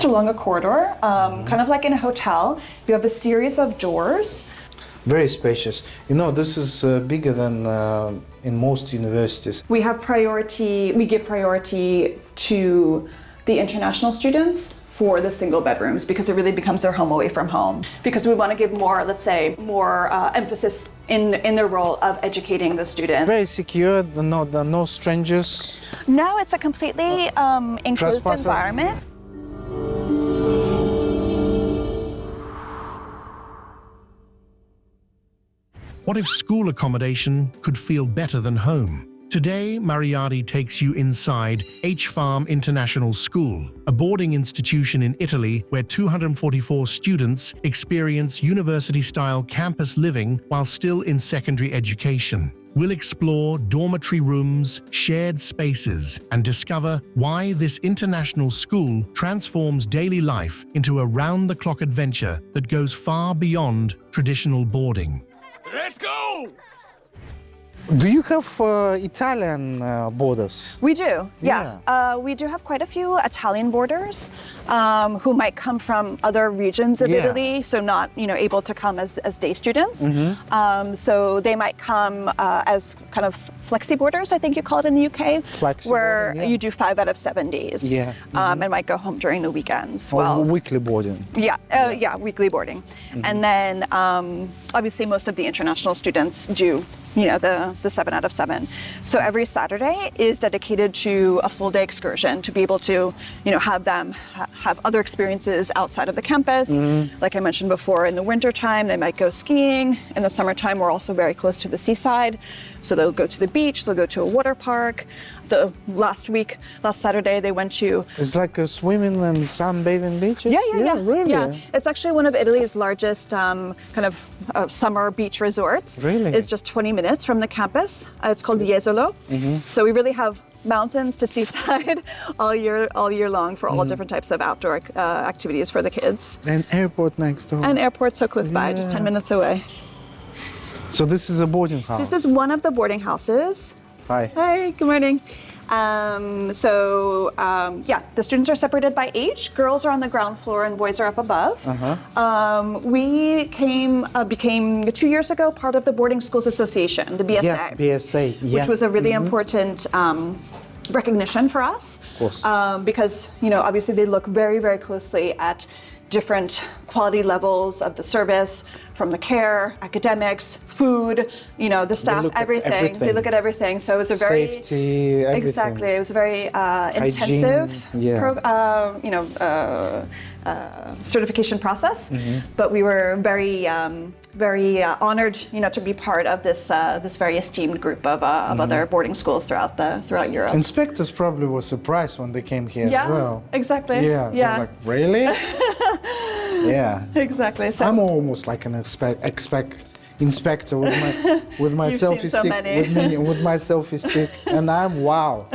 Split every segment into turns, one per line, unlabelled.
just along a corridor, kind of like in a hotel. You have a series of doors.
Very spacious. You know, this is bigger than in most universities.
We give priority to the international students for the single bedrooms because it really becomes their home away from home. Because we want to give more, let's say, more emphasis in the role of educating the student.
Very secure, no strangers.
No, it's a completely enclosed environment.
What if school accommodation could feel better than home? Today, Maryadi takes you inside H-Farm International School, a boarding institution in Italy where 244 students experience university-style campus living while still in secondary education. We'll explore dormitory rooms, shared spaces, and discover why this international school transforms daily life into a round-the-clock adventure that goes far beyond traditional boarding.
Let's go!
Do you have Italian boarders?
We do, yeah. We do have quite a few Italian boarders who might come from other regions of Italy, so not able to come as day students. So they might come as kind of flexi boarders, I think you call it in the UK, where you do 5 out of 7 days, and might go home during the weekends.
Or weekly boarding.
Yeah, weekly boarding. And then obviously most of the international students do the 7 out of 7. So every Saturday is dedicated to a full day excursion to be able to, have them have other experiences outside of the campus. Like I mentioned before, in the winter time, they might go skiing. In the summertime, we're also very close to the seaside. So they'll go to the beach, they'll go to a water park. Last Saturday, they went to...
It's like a swimming and sunbathing beaches?
Yeah.
Really?
Yeah. It's actually one of Italy's largest kind of summer beach resorts.
Really?
It's just 20 minutes from the campus. It's called Jesolo. So we really have mountains to seaside all year long for all different types of outdoor activities for the kids.
And airport next door.
And airport so close by, just 10 minutes away.
So this is a boarding house?
This is one of the boarding houses.
Hi.
Hi, good morning. The students are separated by age. Girls are on the ground floor and boys are up above. We became 2 years ago part of the Boarding Schools Association, the BSA.
Yeah, BSA.
Which was a really important recognition for us.
Of course.
Because, obviously they look very, very closely at different quality levels of the service, from the care, academics, food, the staff, everything. They look at everything. So it was a very
safety, everything.
Exactly. It was a very intensive, certification process. But we were very, very honored, to be part of this this very esteemed group of other boarding schools throughout Europe.
Inspectors probably were surprised when they came here as well.
Exactly.
Yeah. They're like, really? Yeah.
Exactly. So
I'm almost like an inspector with my selfie stick, with my selfie stick, and I'm wow.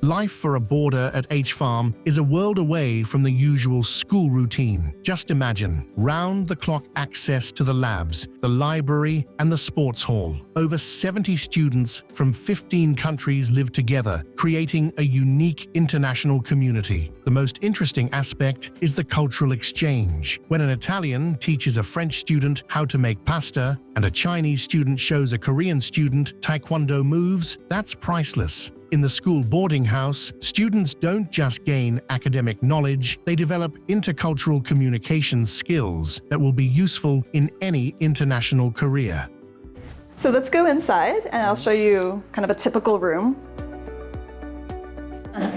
Life for a boarder at H-Farm is a world away from the usual school routine. Just imagine round-the-clock access to the labs, the library, and the sports hall. Over 70 students from 15 countries live together, creating a unique international community. The most interesting aspect is the cultural exchange. When an Italian teaches a French student how to make pasta, and a Chinese student shows a Korean student Taekwondo moves, that's priceless. In the school boarding house, students don't just gain academic knowledge, they develop intercultural communication skills that will be useful in any international career.
So let's go inside and I'll show you kind of a typical room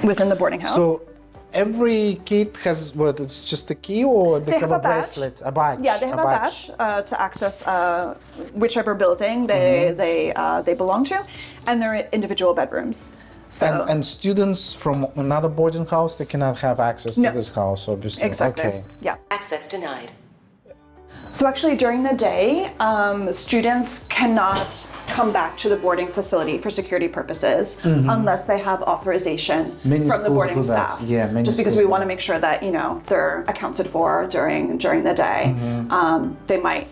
within the boarding house.
So every kid has what? It's just a key, or they have a bracelet, a badge?
Yeah, they have a badge to access whichever building they belong to, and they're individual bedrooms. So,
and students from another boarding house, they cannot have access to this house, obviously.
Exactly.
Okay.
Yeah.
Access denied.
So actually during the day, students cannot come back to the boarding facility for security purposes unless they have authorization from the boarding staff.
Yeah,
just because we want to make sure that they're accounted for during the day. They might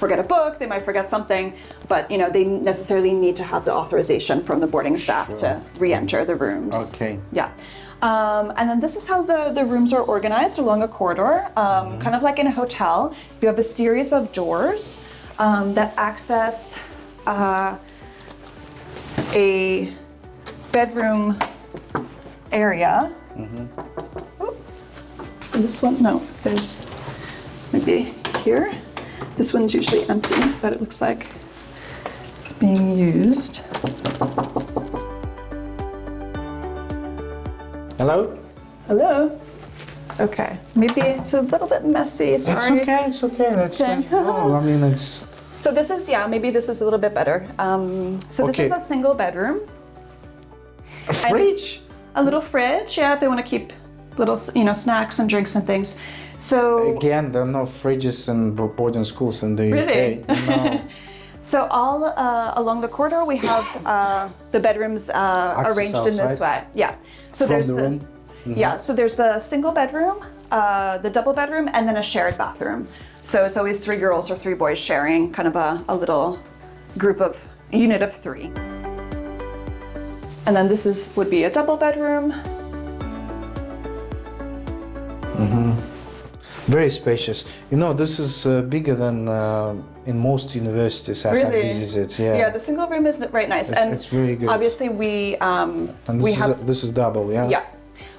forget a book, they might forget something, but they necessarily need to have the authorization from the boarding staff to re-enter the rooms.
Okay.
Yeah. And then this is how the rooms are organized along a corridor, kind of like in a hotel. You have a series of doors that access a bedroom area. Oh, this one, no, there's maybe here. This one's usually empty, but it looks like it's being used.
Hello?
Hello? Okay, maybe it's a little bit messy, sorry.
It's okay. That's
Okay.
no, I mean, it's...
So this is, maybe this is a little bit better. So this
Okay.
is a single bedroom.
A fridge?
A little fridge, if they want to keep little, snacks and drinks and things. So
Again, there are no fridges in boarding schools in the
Really?
UK. No.
So all along the corridor, we have the bedrooms arranged in this way. Yeah. So
From
there's
the room?
Yeah. So there's the single bedroom, the double bedroom, and then a shared bathroom. So it's always 3 girls or 3 boys sharing kind of a little unit of 3. And then this would be a double bedroom.
Very spacious. You know, this is bigger than in most universities I have visited.
Yeah, the single room is very nice.
It's very good.
Obviously,
And this is double, yeah?
Yeah.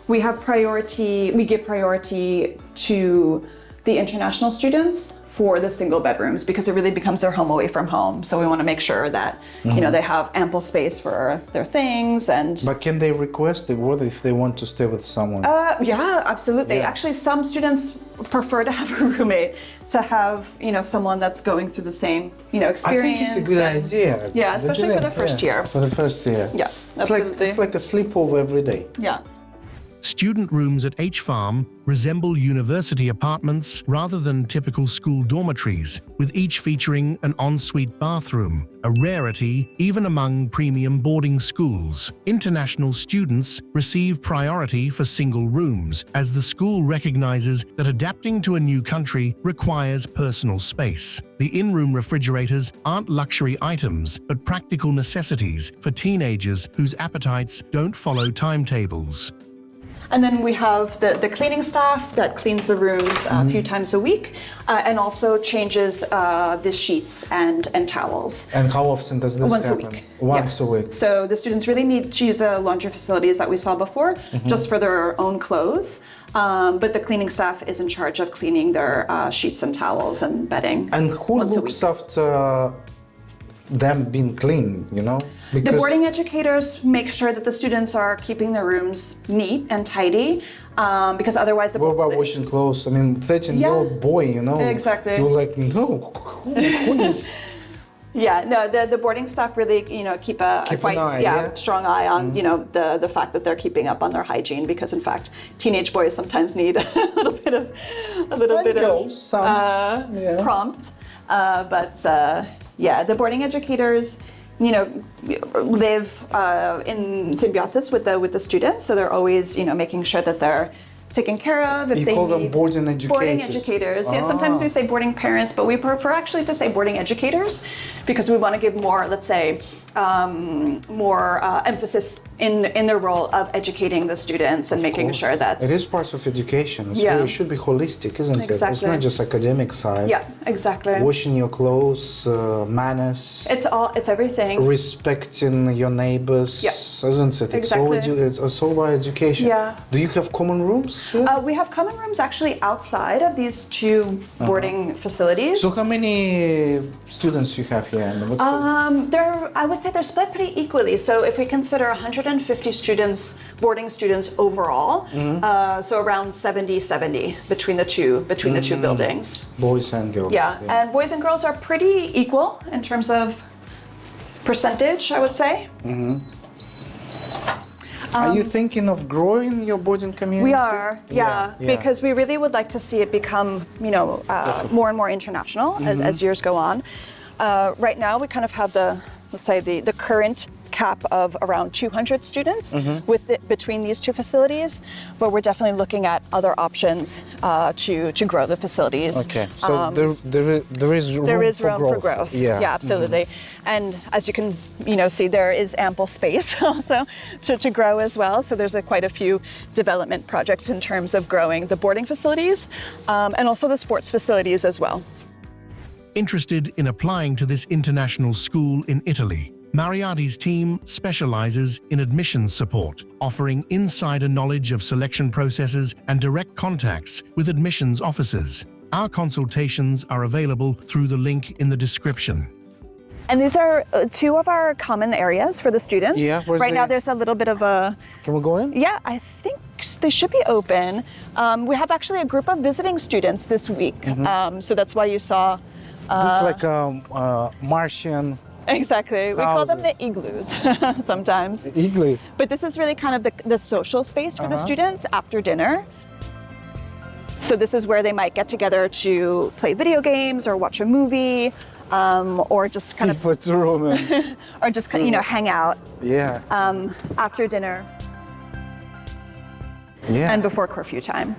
We give priority to the international students for the single bedrooms because it really becomes their home away from home. So we want to make sure that, they have ample space for their things and...
But can they request the ward if they want to stay with someone?
Yeah, absolutely.
Yeah.
Actually, some students prefer to have a roommate, to have, someone that's going through the same, experience.
I think it's a good idea.
Yeah, especially for the first year.
For the first year.
Yeah, absolutely.
It's like a sleepover every day.
Yeah.
Student rooms at H Farm resemble university apartments rather than typical school dormitories, with each featuring an ensuite bathroom, a rarity even among premium boarding schools. International students receive priority for single rooms, as the school recognizes that adapting to a new country requires personal space. The in-room refrigerators aren't luxury items, but practical necessities for teenagers whose appetites don't follow timetables.
And then we have the cleaning staff that cleans the rooms a few times a week and also changes the sheets and towels.
And how often does this
Once
happen?
a week.
Once a week.
So the students really need to use the laundry facilities that we saw before just for their own clothes. But the cleaning staff is in charge of cleaning their sheets and towels and bedding.
And who
once a
looks
week.
after them being clean, Because
The boarding educators make sure that the students are keeping their rooms neat and tidy, because otherwise
what about washing clothes? I mean, 13-year-old boy,
Exactly.
You're like, no, who needs...
Yeah, no, the boarding staff really, keep a
Keep
quite
an eye,
strong eye on, the fact that they're keeping up on their hygiene, because in fact, teenage boys sometimes need a little bit of prompt. The boarding educators, live in symbiosis with the students, so they're always, making sure that they're taken care of. If
You
they
call them
need
boarding educators?
Boarding educators. Yeah, sometimes we say boarding parents, but we prefer actually to say boarding educators because we want to give more, let's say, more emphasis in the role of educating the students and making sure that
It is part of education.
Yeah.
It should be holistic, isn't it? It's
Exactly.
not just academic side.
Yeah, exactly.
Washing your clothes, manners.
It's everything.
Respecting your neighbors, isn't it?
Exactly.
It's all about education.
Yeah.
Do you have common rooms?
We have common rooms actually outside of these 2 boarding facilities.
So how many students you have here? And what's
I would say they're split pretty equally. So if we consider 150 students, boarding students overall, so around 70 between the two buildings.
boys and girls?
Yeah, and boys and girls are pretty equal in terms of percentage, I would say.
Are you thinking of growing your boarding community?
We are, because we really would like to see it become, more and more international as years go on. Right now, we kind of have let's say, the current cap of around 200 students between these two facilities, but we're definitely looking at other options to grow the facilities.
Okay, so there is room for growth.
Yeah, absolutely. And as you can see, there is ample space also to grow as well. So there's quite a few development projects in terms of growing the boarding facilities and also the sports facilities as well.
Interested in applying to this international school in Italy, Maryadi's team specializes in admissions support, offering insider knowledge of selection processes and direct contacts with admissions officers. Our consultations are available through the link in the description.
And these are two of our common areas for the students.
Yeah,
right now there's a little bit of a...
Can we go in?
Yeah, I think they should be open. We have actually a group of visiting students this week. So that's why you saw...
this is like a Martian...
Exactly. We call them the igloos sometimes.
The igloos.
But this is really kind of the social space for the students after dinner. So this is where they might get together to play video games or watch a movie, or just kind of, or just hang out.
Yeah.
After dinner.
Yeah.
And before curfew time.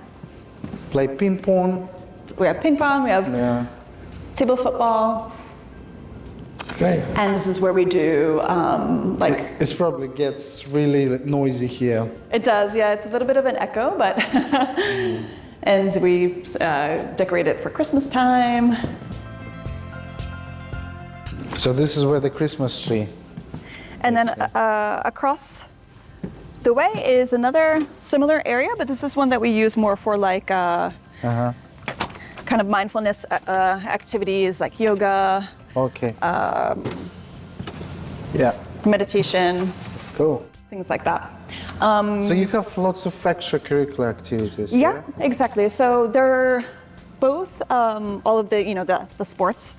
Play ping pong.
We have ping pong. We have table football.
Great.
And this is where we do
It probably gets really noisy here.
It does, yeah. It's a little bit of an echo, but and we decorate it for Christmas time.
So this is where the Christmas tree.
And then across the way is another similar area, but this is one that we use more for like kind of mindfulness activities like yoga.
Okay.
Meditation.
That's cool.
Things like that.
So you have lots of extracurricular activities.
Yeah, exactly. So they're both all of the sports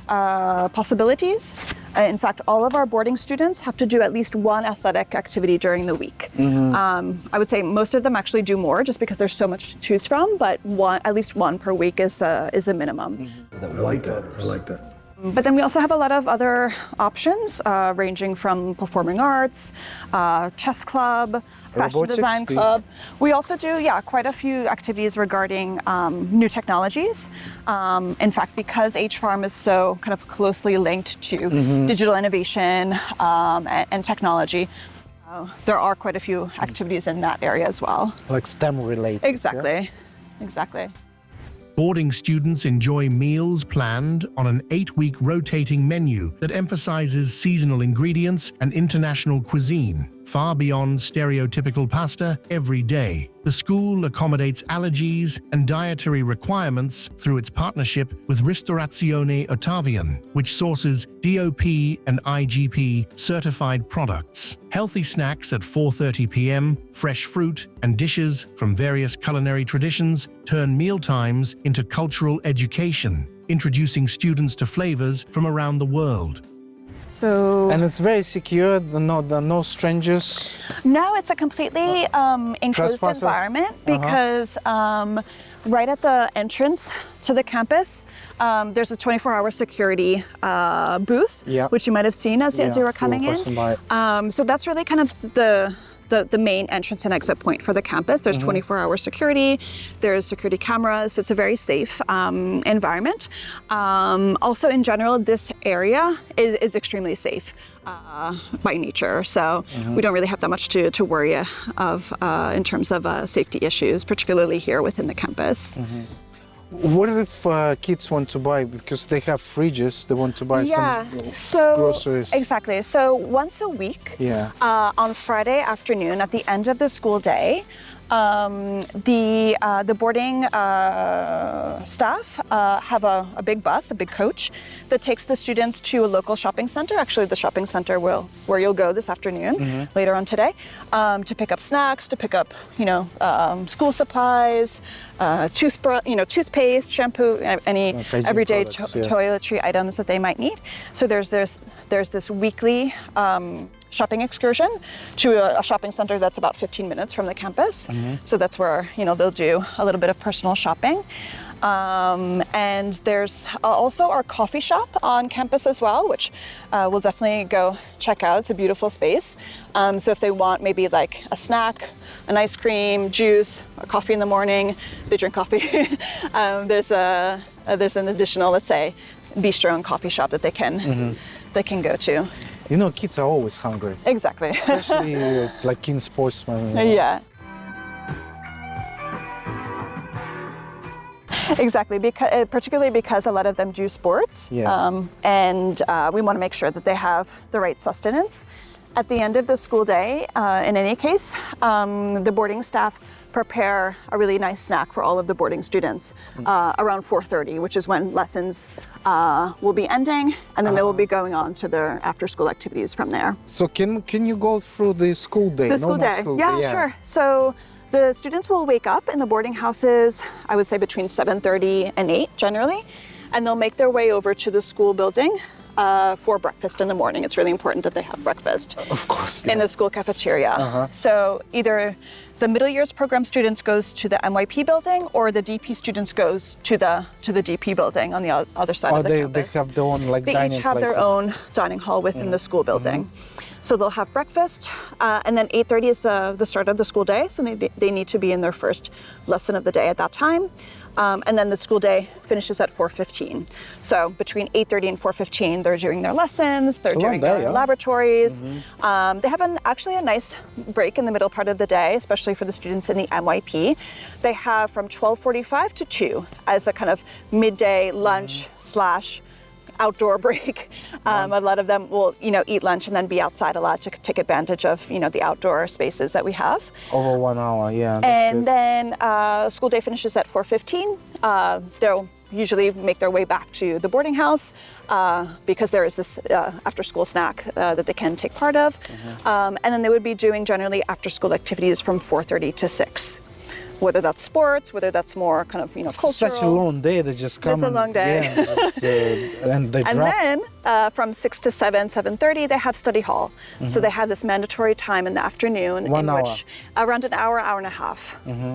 possibilities. In fact, all of our boarding students have to do at least one athletic activity during the week. I would say most of them actually do more just because there's so much to choose from, but at least one per week is the minimum.
I like that.
But then we also have a lot of other options, ranging from performing arts, chess club, fashion
Robotics,
design club. We also do, quite a few activities regarding new technologies. In fact, because H-Farm is so kind of closely linked to digital innovation and technology, there are quite a few activities in that area as well.
Like STEM related.
Exactly.
Boarding students enjoy meals planned on an 8-week rotating menu that emphasizes seasonal ingredients and international cuisine, far beyond stereotypical pasta every day. The school accommodates allergies and dietary requirements through its partnership with Ristorazione Ottavian, which sources DOP and IGP certified products. Healthy snacks at 4:30 p.m., fresh fruit, and dishes from various culinary traditions turn mealtimes into cultural education, introducing students to flavors from around the world.
So,
and it's very secure, no strangers?
No, it's a completely enclosed environment because right at the entrance to the campus, there's a 24-hour security booth, which you might have seen as you were coming in. So that's really kind of the main entrance and exit point for the campus. There's 24-hour security, there's security cameras. It's a very safe environment. Also, in general, this area is extremely safe by nature. So we don't really have that much to worry of in terms of safety issues, particularly here within the campus.
What if kids want to buy, because they have fridges, they want to buy some groceries?
Exactly. So once a week, on Friday afternoon at the end of the school day, the boarding staff have a big bus, a big coach, that takes the students to a local shopping center. Actually, the shopping center where you'll go this afternoon, later on today, to pick up snacks, to pick up school supplies, toothpaste, shampoo, any everyday toiletry items that they might need. So there's this weekly shopping excursion to a shopping center that's about 15 minutes from the campus. So that's where they'll do a little bit of personal shopping. And there's also our coffee shop on campus as well, which we'll definitely go check out. It's a beautiful space. So if they want maybe like a snack, an ice cream, juice, or coffee in the morning, they drink coffee. There's an additional, let's say, bistro and coffee shop that they can go to.
You know, kids are always hungry.
Exactly.
Especially like in sportsmen. You know.
Yeah. Exactly, particularly because a lot of them do sports, and we want to make sure that they have the right sustenance. At the end of the school day, in any case, the boarding staff prepare a really nice snack for all of the boarding students around 4:30, which is when lessons will be ending, and then they will be going on to their after-school activities from there.
So can you go through the school day?
The school day, yeah, sure. So the students will wake up in the boarding houses, I would say between 7:30 and 8 generally, and they'll make their way over to the school building for breakfast in the morning. It's really important that they have breakfast.
Of course. Yeah.
In the school cafeteria. So either the middle years program students goes to the MYP building, or the DP students goes to the DP building on the other side of the campus.
They have their own
They
dining
each have their own dining hall within the school building. So they'll have breakfast, and then 8:30 is the start of the school day. So they need to be in their first lesson of the day at that time. And then the school day finishes at 4:15. So between 8:30 and 4:15, they're doing their lessons, they're doing their laboratories. They have actually a nice break in the middle part of the day, especially for the students in the MYP. They have from 12:45 to 2 as a kind of midday lunch / outdoor break. A lot of them will, eat lunch and then be outside a lot to take advantage of, the outdoor spaces that we have.
Over 1 hour, yeah.
And then school day finishes at 4:15. They'll usually make their way back to the boarding house because there is this after-school snack that they can take part of. And then they would be doing generally after-school activities from 4:30 to 6. Whether that's sports, whether that's more kind of, cultural.
Such a long day, they just come.
It's a long day.
And they
and
drop.
then from 6 to 7:30, they have study hall. So they have this mandatory time in the afternoon.
1 hour.
Which, around an hour and a half.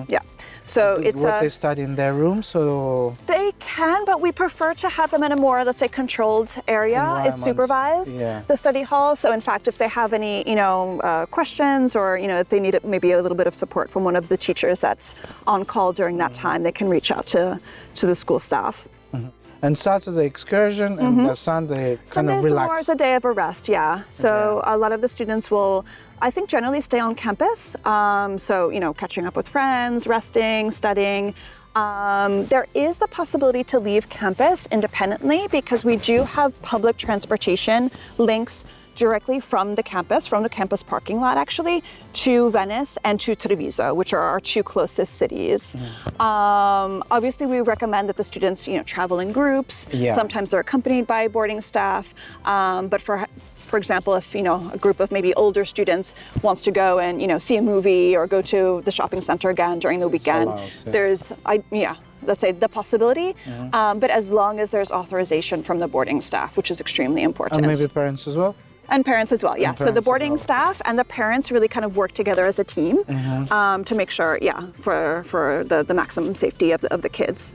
Yeah. So it's
what they study in their rooms, or
they can, but we prefer to have them in a more, let's say, controlled area. It's supervised, the study hall. So in fact, if they have any, questions, or if they need maybe a little bit of support from one of the teachers that's on call during that time, they can reach out to the school staff.
And Saturday excursion, and Sunday kind of relaxed.
Sunday's more as a day of a rest, yeah. So a lot of the students will, I think, generally stay on campus. So, catching up with friends, resting, studying. There is the possibility to leave campus independently because we do have public transportation links directly from the campus parking lot actually, to Venice and to Treviso, which are our two closest cities. Obviously, we recommend that the students, travel in groups. Sometimes they're accompanied by boarding staff, but for example, if a group of maybe older students wants to go and see a movie or go to the shopping center again during the weekend, there's let's say the possibility, but as long as there's authorization from the boarding staff, which is extremely important.
And maybe parents as well?
And parents as well, yeah. So the boarding staff and the parents really kind of work together as a team to make sure, for the maximum safety of the kids.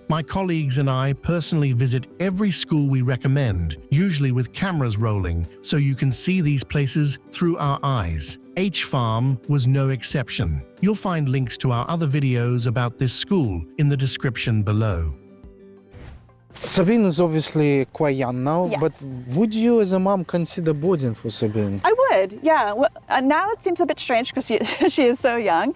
My colleagues and I personally visit every school we recommend, usually with cameras rolling, so you can see these places through our eyes. H Farm was no exception. You'll find links to our other videos about this school in the description below.
Sabine is obviously quite young now, but would you as a mom consider boarding for Sabine?
I would, yeah. Well, now it seems a bit strange because she is so young,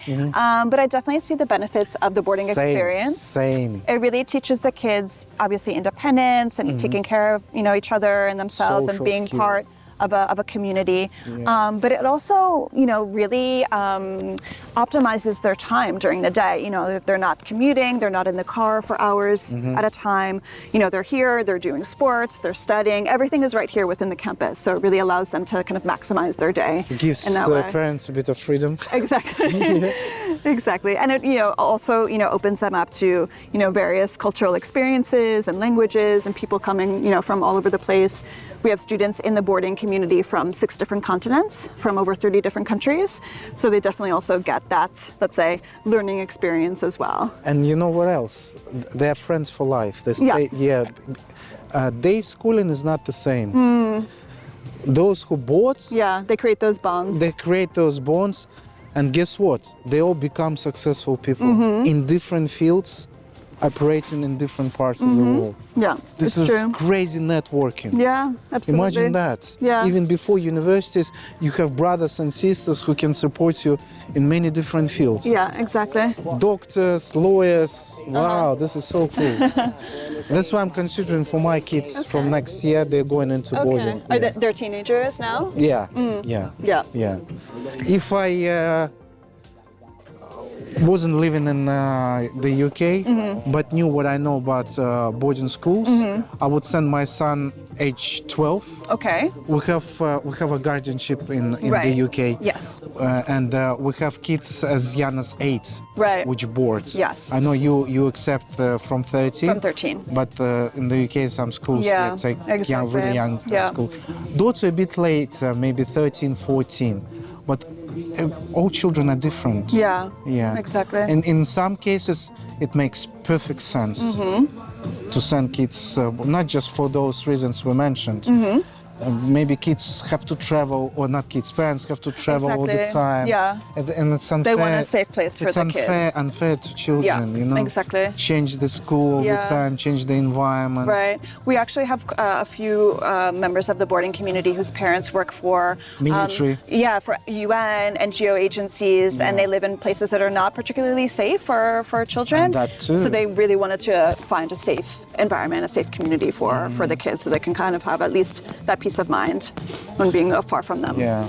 but I definitely see the benefits of the boarding experience.
Same.
It really teaches the kids, obviously, independence and taking care of each other and themselves, and being part of a community. But it also, really optimizes their time during the day. They're not commuting, they're not in the car for hours at a time. They're here, they're doing sports, they're studying. Everything is right here within the campus. So it really allows them to kind of maximize their day.
It gives
in that way.
Parents a bit of freedom.
Exactly. Exactly. And it, also, opens them up to, various cultural experiences and languages and people coming, from all over the place. We have students in the boarding community from 6 different continents, from over 30 different countries. So they definitely also get that, let's say, learning experience as well.
And you know what else? They're friends for life. They stay, day schooling is not the same. Those who board,
they create those bonds.
They create those bonds, and guess what? They all become successful people in different fields, operating in different parts of the world.
Yeah,
This
it's
is
true.
crazy networking.
Yeah, absolutely.
Imagine that.
Yeah.
Even before universities, you have brothers and sisters who can support you in many different fields.
Yeah, exactly.
Doctors, lawyers. Wow, this is so cool. That's why I'm considering for my kids from next year, they're going into boarding.
Are they're teenagers now?
Yeah,
Yeah.
yeah. If I wasn't living in the UK, but knew what I know about boarding schools, I would send my son age 12.
Okay.
We have a guardianship in
Right.
the UK.
Yes.
And we have kids as young as 8,
Right.
which board.
Yes.
I know you accept from 13.
From 13.
But in the UK, some schools
Yeah,
take
exactly.
really young
Yeah.
school. Those are a bit late, maybe 13, 14. But all children are different.
Yeah.
Yeah.
Exactly.
And in some cases, it makes perfect sense to send kids, not just for those reasons we mentioned. Maybe kids have to travel, or not kids, parents have to travel all the
Exactly.
time.
Yeah.
And it's unfair.
They want a safe place for
it's
the
unfair,
kids.
unfair to children,
exactly.
Change the school all the
Yeah.
time, change the environment.
Right. We actually have a few members of the boarding community whose parents work for
Military.
for UN, NGO agencies, and they live in places that are not particularly safe for children.
And that too.
So they really wanted to find a safe environment, a safe community for the kids, so they can kind of have at least that peace of mind when being far from them.
Yeah.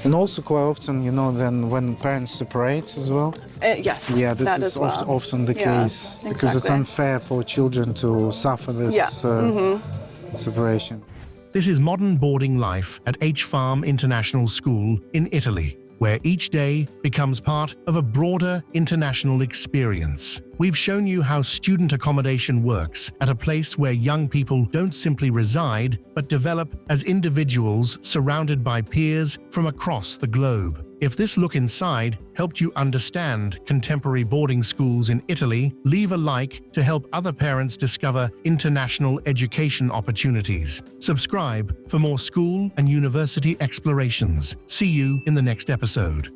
And also quite often, then when parents separate as well.
Yes.
Yeah, this
that
is
as well.
often the
Yeah,
case. Because it's
exactly.
unfair for children to suffer this separation.
This is modern boarding life at H Farm International School in Italy, where each day becomes part of a broader international experience. We've shown you how student accommodation works at a place where young people don't simply reside, but develop as individuals surrounded by peers from across the globe. If this look inside helped you understand contemporary boarding schools in Italy, leave a like to help other parents discover international education opportunities. Subscribe for more school and university explorations. See you in the next episode.